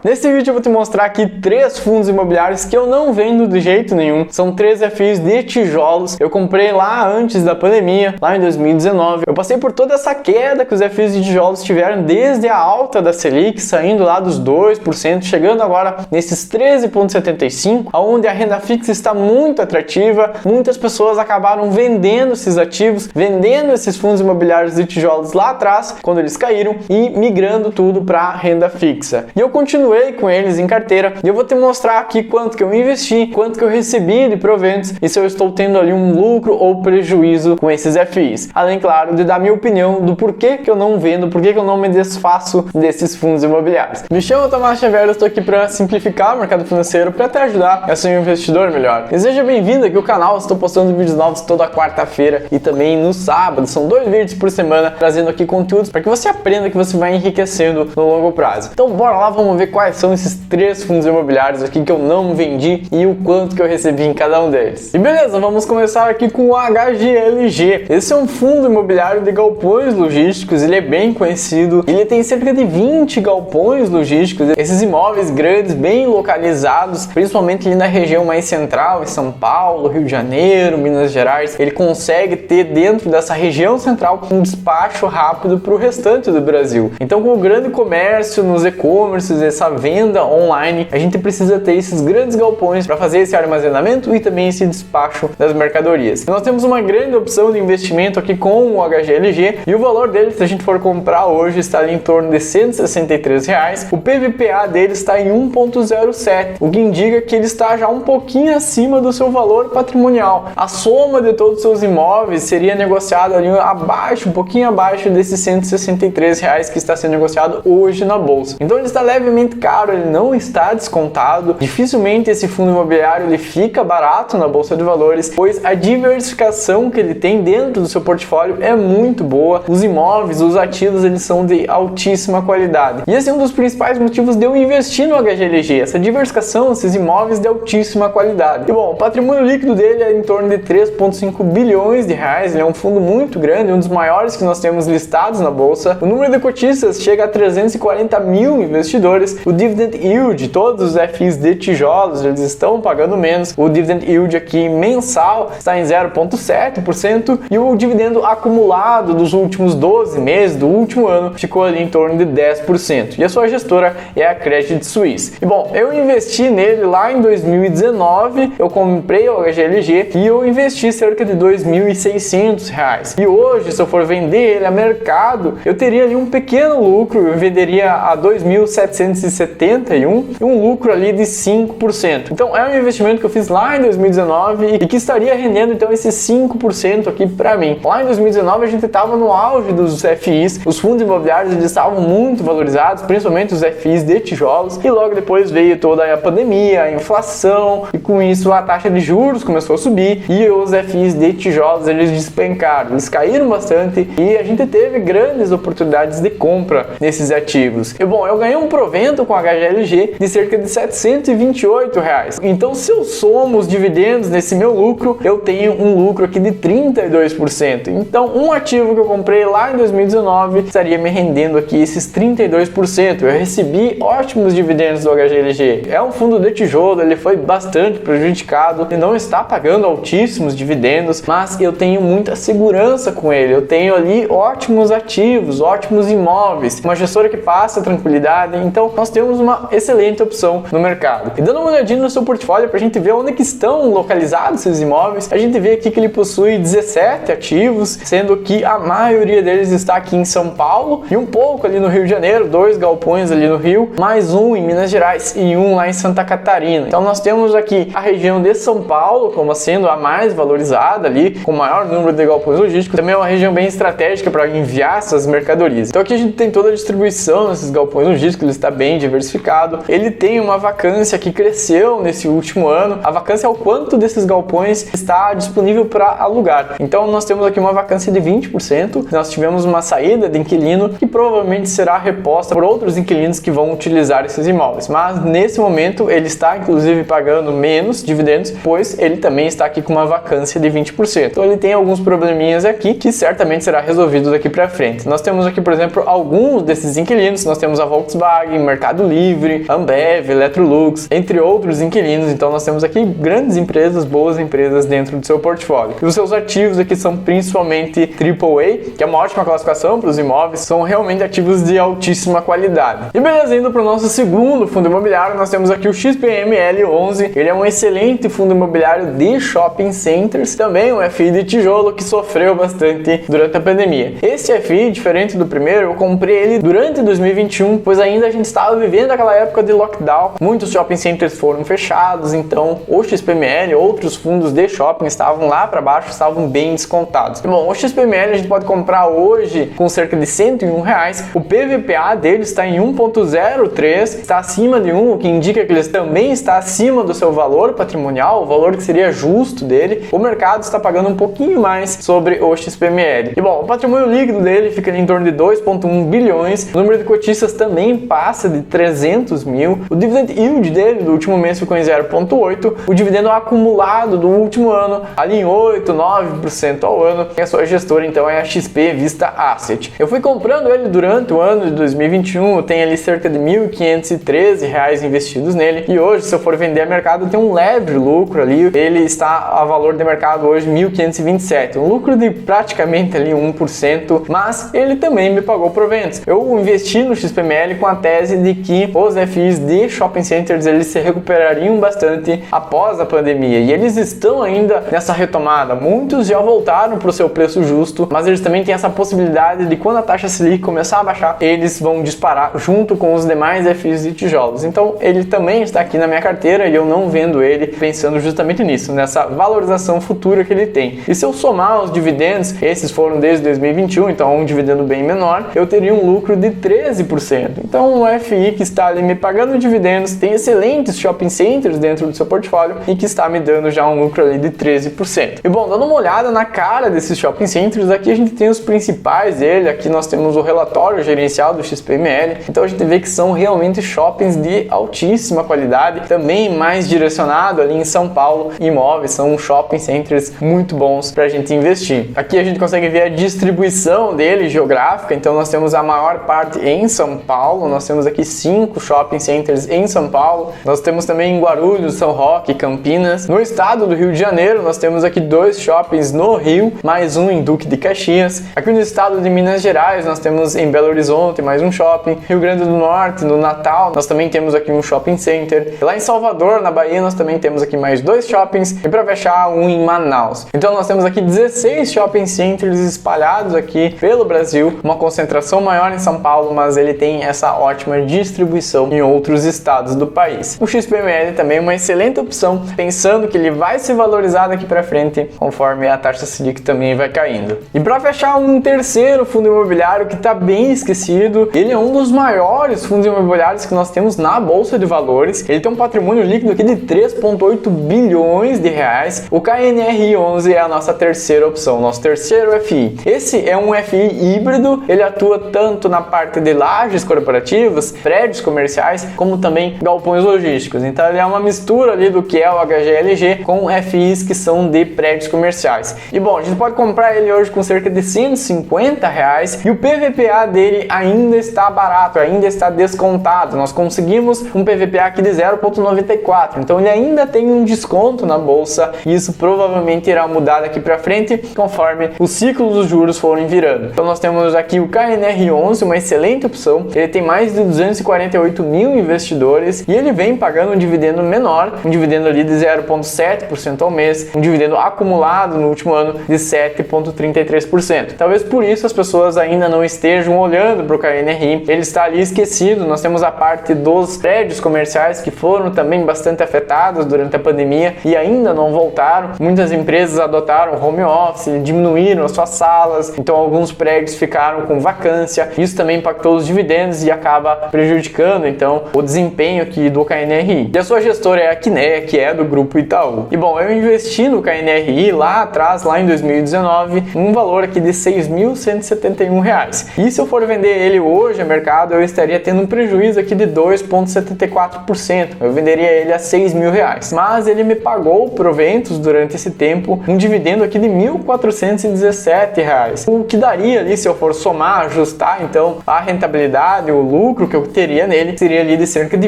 Nesse vídeo eu vou te mostrar aqui 3 fundos imobiliários que eu não vendo de jeito nenhum. São 3 FIs de tijolos. Eu comprei lá antes da pandemia, lá em 2019. Eu passei por toda essa queda que os FIs de tijolos tiveram desde a alta da Selic, saindo lá dos 2%, chegando agora nesses 13,75%, onde a renda fixa está muito atrativa. Muitas pessoas acabaram vendendo esses ativos, vendendo esses fundos imobiliários de tijolos lá atrás, quando eles caíram, e migrando tudo para renda fixa. E eu continuei com eles em carteira, e eu vou te mostrar aqui quanto que eu investi, quanto que eu recebi de proventos, e se eu estou tendo ali um lucro ou prejuízo com esses FIs. Além, claro, de dar minha opinião do porquê que eu não vendo, porquê que eu não me desfaço desses fundos imobiliários. Me chamo Tomás Xavier, eu estou aqui para simplificar o mercado financeiro, para te ajudar a ser um investidor melhor. E seja bem-vindo aqui ao canal, estou postando vídeos novos toda quarta-feira e também no sábado. São 2 vídeos por semana, trazendo aqui conteúdos para que você aprenda, que você vai enriquecendo no longo prazo. Então bora lá, vamos ver quais são esses 3 fundos imobiliários aqui que eu não vendi e o quanto que eu recebi em cada um deles. E beleza, vamos começar aqui com o HGLG. Esse é um fundo imobiliário de galpões logísticos, ele é bem conhecido, ele tem cerca de 20 galpões logísticos, esses imóveis grandes, bem localizados, principalmente ali na região mais central, em São Paulo, Rio de Janeiro, Minas Gerais. Ele consegue ter dentro dessa região central um despacho rápido para o restante do Brasil. Então, com o grande comércio nos e-commerces, essa venda online, a gente precisa ter esses grandes galpões para fazer esse armazenamento e também esse despacho das mercadorias. Nós temos uma grande opção de investimento aqui com o HGLG, e o valor dele, se a gente for comprar hoje, está ali em torno de R$ 163. O PVPA dele está em 1,07, o que indica que ele está já um pouquinho acima do seu valor patrimonial. A soma de todos os seus imóveis seria negociada ali abaixo, um pouquinho abaixo desses R$ 163 que está sendo negociado hoje na bolsa. Então ele está levemente caro, ele não está descontado. Dificilmente esse fundo imobiliário ele fica barato na bolsa de valores, pois a diversificação que ele tem dentro do seu portfólio é muito boa. Os imóveis, os ativos, eles são de altíssima qualidade. E esse é um dos principais motivos de eu investir no HGLG, essa diversificação, esses imóveis de altíssima qualidade. E bom, o patrimônio líquido dele é em torno de 3,5 bilhões de reais, ele é um fundo muito grande, um dos maiores que nós temos listados na bolsa. O número de cotistas chega a 340 mil investidores. O dividend yield, todos os FIs de tijolos, eles estão pagando menos. O dividend yield aqui mensal está em 0,7% e o dividendo acumulado dos últimos 12 meses do último ano ficou ali em torno de 10%. E a sua gestora é a Credit Suisse. E bom, eu investi nele lá em 2019, eu comprei o HGLG e eu investi cerca de R$ 2.600. E hoje, se eu for vender ele a mercado, eu teria ali um pequeno lucro, eu venderia a 2.771 e um lucro ali de 5%. Então é um investimento que eu fiz lá em 2019 e que estaria rendendo então esse 5% aqui para mim. Lá em 2019 a gente estava no auge dos FIs, os fundos imobiliários eles estavam muito valorizados, principalmente os FIs de tijolos, e logo depois veio toda a pandemia, a inflação, e com isso a taxa de juros começou a subir e os FIs de tijolos eles despencaram, eles caíram bastante e a gente teve grandes oportunidades de compra nesses ativos. E bom, eu ganhei um provento com a HGLG de cerca de R$ 728. Então, se eu somo os dividendos nesse meu lucro, eu tenho um lucro aqui de 32%. Então, um ativo que eu comprei lá em 2019 estaria me rendendo aqui esses 32%. Eu recebi ótimos dividendos do HGLG. É um fundo de tijolo, ele foi bastante prejudicado e não está pagando altíssimos dividendos, mas eu tenho muita segurança com ele. Eu tenho ali ótimos ativos, ótimos imóveis, uma gestora que passa tranquilidade. Então, nós temos uma excelente opção no mercado. E dando uma olhadinha no seu portfólio para a gente ver onde que estão localizados esses imóveis, a gente vê aqui que ele possui 17 ativos, sendo que a maioria deles está aqui em São Paulo e um pouco ali no Rio de Janeiro, 2 galpões ali no Rio, mais um em Minas Gerais e um lá em Santa Catarina. Então nós temos aqui a região de São Paulo como sendo a mais valorizada ali, com o maior número de galpões logísticos. Também é uma região bem estratégica para enviar essas mercadorias. Então aqui a gente tem toda a distribuição nesses galpões logísticos, ele está bem diversificado. Ele tem uma vacância que cresceu nesse último ano. A vacância é o quanto desses galpões está disponível para alugar. Então nós temos aqui uma vacância de 20%. Nós tivemos uma saída de inquilino que provavelmente será reposta por outros inquilinos que vão utilizar esses imóveis. Mas nesse momento ele está inclusive pagando menos dividendos, pois ele também está aqui com uma vacância de 20%. Então ele tem alguns probleminhas aqui que certamente será resolvido daqui para frente. Nós temos aqui, por exemplo, alguns desses inquilinos. Nós temos a Volkswagen, Mercado Mercado Livre, Ambev, Electrolux, entre outros inquilinos. Então nós temos aqui grandes empresas, boas empresas dentro do seu portfólio. E os seus ativos aqui são principalmente AAA, que é uma ótima classificação para os imóveis, são realmente ativos de altíssima qualidade. E beleza, indo para o nosso segundo fundo imobiliário, nós temos aqui o XPML11. Ele é um excelente fundo imobiliário de shopping centers, também um FI de tijolo que sofreu bastante durante a pandemia. Esse FI, diferente do primeiro, eu comprei ele durante 2021, pois ainda a gente estava vivendo aquela época de lockdown, muitos shopping centers foram fechados, então o XPML, outros fundos de shopping estavam lá para baixo, estavam bem descontados. Bom, o XPML a gente pode comprar hoje com cerca de R$101, o PVPA dele está em 1.03, está acima de 1, o que indica que ele também está acima do seu valor patrimonial, o valor que seria justo dele. O mercado está pagando um pouquinho mais sobre o XPML. E bom, o patrimônio líquido dele fica em torno de 2,1 bilhões, o número de cotistas também passa de 300 mil, o dividend yield dele do último mês ficou em 0,8, o dividendo acumulado do último ano ali em 8, 9% ao ano, e a sua gestora então é a XP Vista Asset. Eu fui comprando ele durante o ano de 2021, eu tenho ali cerca de R$1.513 investidos nele, e hoje, se eu for vender a mercado, tem um leve lucro ali, ele está a valor de mercado hoje R$1.527, um lucro de praticamente ali 1%, mas ele também me pagou proventos. Eu investi no XPML com a tese de que os FIs de shopping centers eles se recuperariam bastante após a pandemia, e eles estão ainda nessa retomada. Muitos já voltaram para o seu preço justo, mas eles também têm essa possibilidade de quando a taxa Selic começar a baixar, eles vão disparar junto com os demais FIs de tijolos. Então ele também está aqui na minha carteira e eu não vendo ele pensando justamente nisso, nessa valorização futura que ele tem. E se eu somar os dividendos, esses foram desde 2021, então um dividendo bem menor, eu teria um lucro de 13%. Então um FI que está ali me pagando dividendos, tem excelentes shopping centers dentro do seu portfólio e que está me dando já um lucro ali de 13%. E bom, dando uma olhada na cara desses shopping centers, aqui a gente tem os principais dele, aqui nós temos o relatório gerencial do XPML, então a gente vê que são realmente shoppings de altíssima qualidade, também mais direcionado ali em São Paulo, imóveis, são shopping centers muito bons para a gente investir. Aqui a gente consegue ver a distribuição dele geográfica, então nós temos a maior parte em São Paulo, nós temos aqui 5 shopping centers em São Paulo, nós temos também em Guarulhos, São Roque, Campinas. No estado do Rio de Janeiro, nós temos aqui 2 shoppings no Rio, mais um em Duque de Caxias. Aqui no estado de Minas Gerais, nós temos em Belo Horizonte mais um shopping. Rio Grande do Norte, no Natal, nós também temos aqui um shopping center. E lá em Salvador, na Bahia, nós também temos aqui mais 2 shoppings. E para fechar, um em Manaus. Então nós temos aqui 16 shopping centers espalhados aqui pelo Brasil. Uma concentração maior em São Paulo, mas ele tem essa ótima distribuição em outros estados do país. O XPML também é uma excelente opção, pensando que ele vai se valorizar daqui para frente, conforme a taxa Selic também vai caindo. E para fechar, um terceiro fundo imobiliário que está bem esquecido, ele é um dos maiores fundos imobiliários que nós temos na Bolsa de Valores, ele tem um patrimônio líquido aqui de 3,8 bilhões de reais, o KNR11 é a nossa terceira opção, nosso terceiro FI. Esse é um FI híbrido, ele atua tanto na parte de lajes corporativas, prédios comerciais, como também galpões logísticos, então ele é uma mistura ali do que é o HGLG com FIs que são de prédios comerciais. E bom, a gente pode comprar ele hoje com cerca de R$150 e o PVPA dele ainda está barato, ainda está descontado. Nós conseguimos um PVPA aqui de 0,94, então ele ainda tem um desconto na bolsa e isso provavelmente irá mudar daqui para frente conforme os ciclos dos juros forem virando. Então nós temos aqui o KNR11, uma excelente opção, ele tem mais de 248 mil investidores e ele vem pagando um dividendo menor, um dividendo ali de 0,7% ao mês, um dividendo acumulado no último ano de 7,33%. Talvez por isso as pessoas ainda não estejam olhando para o KNRI, ele está ali esquecido. Nós temos a parte dos prédios comerciais que foram também bastante afetados durante a pandemia e ainda não voltaram. Muitas empresas adotaram home office, diminuíram as suas salas, então alguns prédios ficaram com vacância. Isso também impactou os dividendos e acaba prejudicando então o desempenho aqui do KNRI. E a sua gestora é a Quineia, que é do Grupo Itaú. E bom, eu investi no KNRI lá atrás, lá em 2019, um valor aqui de R$6.171. E se eu for vender ele hoje no mercado, eu estaria tendo um prejuízo aqui de 2,74%. Eu venderia ele a R$6.000. Mas ele me pagou proventos durante esse tempo, um dividendo aqui de R$1.417. O que daria ali, se eu for somar, ajustar então a rentabilidade, o lucro que eu teria nele seria ali de cerca de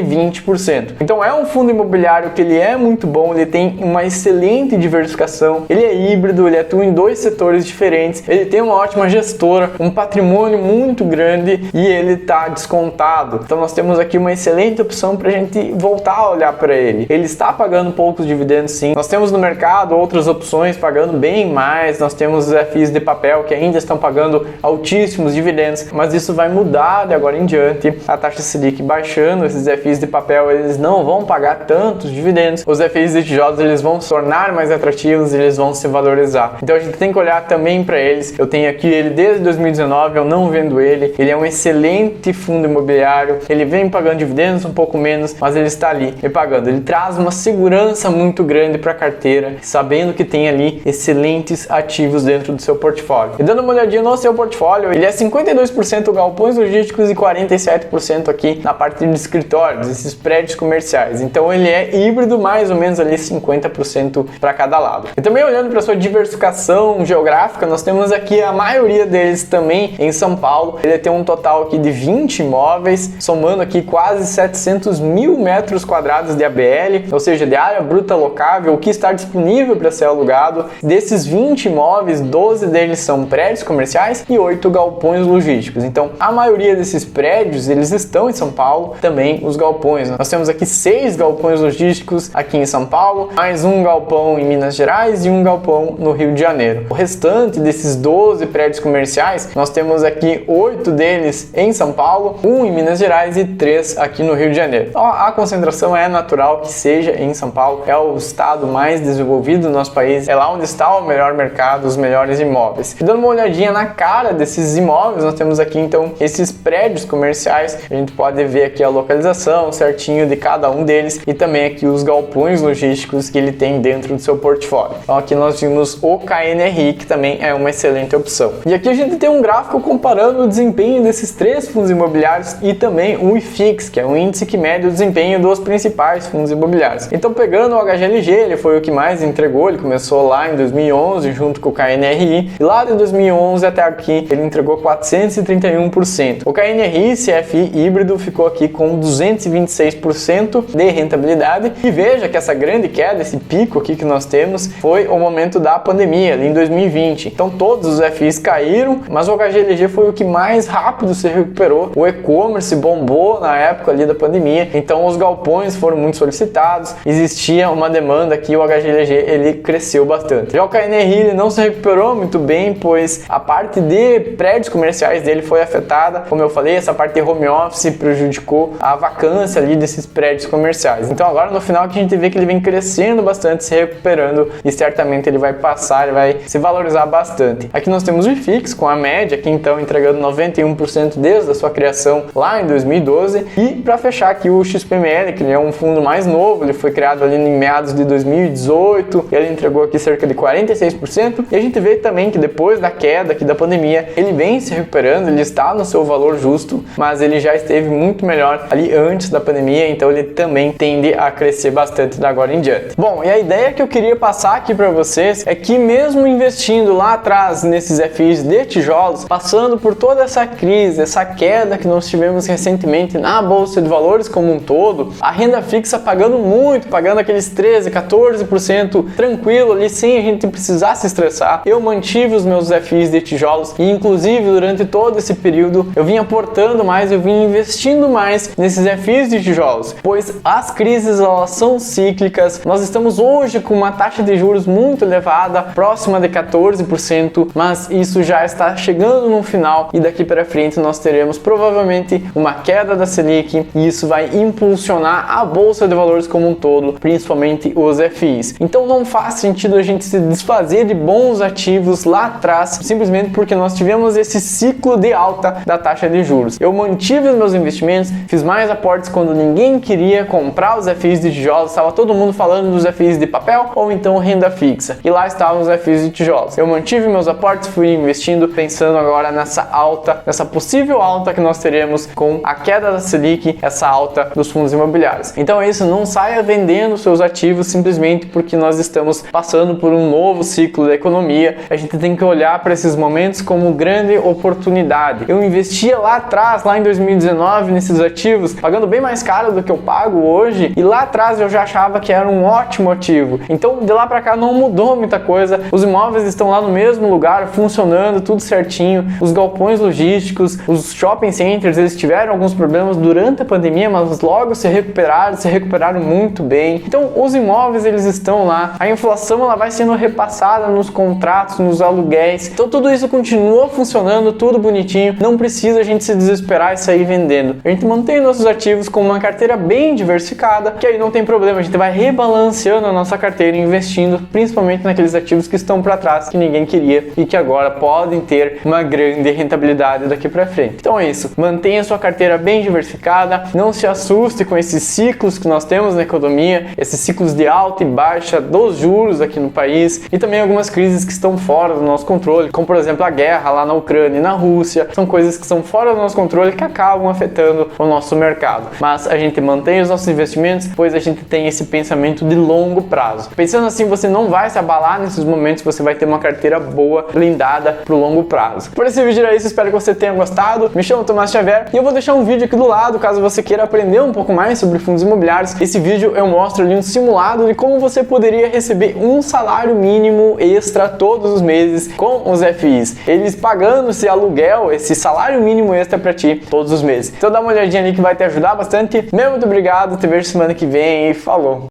20%. Então é um fundo imobiliário que ele é muito bom, ele tem uma excelente diversificação, ele é híbrido, ele atua em 2 setores diferentes, ele tem uma ótima gestora, um patrimônio muito grande e ele está descontado. Então nós temos aqui uma excelente opção para a gente voltar a olhar para ele. Ele está pagando poucos dividendos, sim. Nós temos no mercado outras opções pagando bem mais, nós temos os FIs de papel que ainda estão pagando altíssimos dividendos, mas isso vai mudar de agora em diante. A taxa Selic baixando, esses FIs de papel eles não vão pagar tantos dividendos, os FIs de tijolos eles vão se tornar mais atrativos, eles vão se valorizar. Então a gente tem que olhar também para eles. Eu tenho aqui ele desde 2019, eu não vendo ele. Ele é um excelente fundo imobiliário, ele vem pagando dividendos um pouco menos, mas ele está ali me pagando. Ele traz uma segurança muito grande para a carteira, sabendo que tem ali excelentes ativos dentro do seu portfólio. E dando uma olhadinha no seu portfólio, ele é 52% galpões logísticos e 47% aqui na parte de escritórios, esses prédios comerciais. Então ele é híbrido, mais ou menos ali 50% para cada lado. E também olhando para sua diversificação geográfica, nós temos aqui a maioria deles também em São Paulo. Ele tem um total aqui de 20 imóveis, somando aqui quase 700 mil metros quadrados de ABL, ou seja, de área bruta locável, o que está disponível para ser alugado. Desses 20 imóveis, 12 deles são prédios comerciais e 8 galpões logísticos. Então, a maioria desses prédios, eles estão em São Paulo, também os galpões. Nós temos aqui 6 galpões logísticos aqui em São Paulo, mais um galpão em Minas Gerais e um galpão no Rio de Janeiro. O restante desses 12 prédios comerciais, nós temos aqui 8 deles em São Paulo, 1 em Minas Gerais e 3 aqui no Rio de Janeiro. Então, a concentração é natural que seja em São Paulo, é o estado mais desenvolvido do nosso país, é lá onde está o melhor mercado, os melhores imóveis. E dando uma olhadinha na cara desses imóveis, nós temos aqui então esses prédios comerciais, a gente pode ver aqui a localização certinho de cada um deles e também aqui os galpões logísticos que ele tem dentro do seu portfólio. Então aqui nós vimos o KNRI, que também é uma excelente opção. E aqui a gente tem um gráfico comparando o desempenho desses 3 fundos imobiliários e também o IFIX, que é um índice que mede o desempenho dos principais fundos imobiliários. Então pegando o HGLG, ele foi o que mais entregou, ele começou lá em 2011 junto com o KNRI e lá de 2011 até aqui ele entregou 431%. O KNRI CFI híbrido ficou aqui com 226% de rentabilidade e veja que essa grande queda, esse pico aqui que nós temos foi o momento da pandemia, ali em 2020. Então todos os FIs caíram, mas o HGLG foi o que mais rápido se recuperou. O e-commerce bombou na época ali da pandemia, então os galpões foram muito solicitados, existia uma demanda aqui, o HGLG ele cresceu bastante. Já o KNRI ele não se recuperou muito bem, pois a parte de prédios comerciais dele foi afetada, como eu falei, essa parte de home office prejudicou a vacância ali desses prédios comerciais. Então agora no final que a gente vê que ele vem crescendo bastante, se recuperando e certamente ele vai passar, ele vai se valorizar bastante. Aqui nós temos o IFIX com a média aqui então entregando 91% desde a sua criação lá em 2012 e para fechar aqui o XPML, que ele é um fundo mais novo, ele foi criado ali em meados de 2018 e ele entregou aqui cerca de 46% e a gente vê também que depois da queda aqui da pandemia ele vem se recuperando, ele está no seu valor justo, mas ele já esteve muito melhor ali antes da pandemia, então ele também tende a crescer bastante da agora em diante. Bom, e a ideia que eu queria passar aqui para vocês é que mesmo investindo lá atrás nesses FIs de tijolos, passando por toda essa crise, essa queda que nós tivemos recentemente na Bolsa de Valores como um todo, a renda fixa pagando muito, pagando aqueles 13, 14% tranquilo ali, sem a gente precisar se estressar, eu mantive os meus FIs de tijolos e inclusive durante todo esse período eu vim aportando mais, eu vim investindo mais nesses FIs de tijolos, pois as crises elas são cíclicas. Nós estamos hoje com uma taxa de juros muito elevada, próxima de 14%, mas isso já está chegando no final e daqui para frente nós teremos provavelmente uma queda da Selic e isso vai impulsionar a Bolsa de Valores como um todo, principalmente os FIs. Então não faz sentido a gente se desfazer de bons ativos lá atrás, simplesmente porque nós tivemos esse ciclo de alta da taxa de juros. Eu mantive os meus investimentos, fiz mais aportes quando ninguém queria comprar os FIs de tijolos, estava todo mundo falando dos FIs de papel ou então renda fixa, e lá estavam os FIs de tijolos. Eu mantive meus aportes, fui investindo, pensando agora nessa alta, nessa possível alta que nós teremos com a queda da Selic, essa alta dos fundos imobiliários. Então é isso, não saia vendendo seus ativos simplesmente porque nós estamos passando por um novo ciclo da economia. A gente tem que olhar para esses momentos como grande oportunidade. Eu investia lá atrás, lá em 2019, 2019 nesses ativos, pagando bem mais caro do que eu pago hoje, e lá atrás eu já achava que era um ótimo ativo. Então de lá para cá não mudou muita coisa, os imóveis estão lá no mesmo lugar, funcionando, tudo certinho, os galpões logísticos, os shopping centers, eles tiveram alguns problemas durante a pandemia, mas logo se recuperaram muito bem. Então os imóveis eles estão lá, a inflação ela vai sendo repassada nos contratos, nos aluguéis, então tudo isso continua funcionando, tudo bonitinho, não precisa a gente se desesperar e sair vendendo. A gente mantém nossos ativos com uma carteira bem diversificada, que aí não tem problema, a gente vai rebalanceando a nossa carteira, investindo principalmente naqueles ativos que estão para trás, que ninguém queria e que agora podem ter uma grande rentabilidade daqui para frente. Então é isso, mantenha sua carteira bem diversificada, não se assuste com esses ciclos que nós temos na economia, esses ciclos de alta e baixa dos juros aqui no país e também algumas crises que estão fora do nosso controle, como por exemplo a guerra lá na Ucrânia e na Rússia, são coisas que são fora do nosso controle que acabam afetando o nosso mercado. Mas a gente mantém os nossos investimentos, pois a gente tem esse pensamento de longo prazo. Pensando assim, você não vai se abalar nesses momentos, você vai ter uma carteira boa, blindada para o longo prazo. Por esse vídeo era isso, espero que você tenha gostado. Me chamo Tomás Xavier e eu vou deixar um vídeo aqui do lado, caso você queira aprender um pouco mais sobre fundos imobiliários. Esse vídeo eu mostro ali um simulado de como você poderia receber um salário mínimo extra todos os meses com os FIs. Eles pagando esse aluguel, esse salário mínimo extra para ti todos os meses. Então dá uma olhadinha ali que vai te ajudar bastante. Muito obrigado, te vejo semana que vem e falou!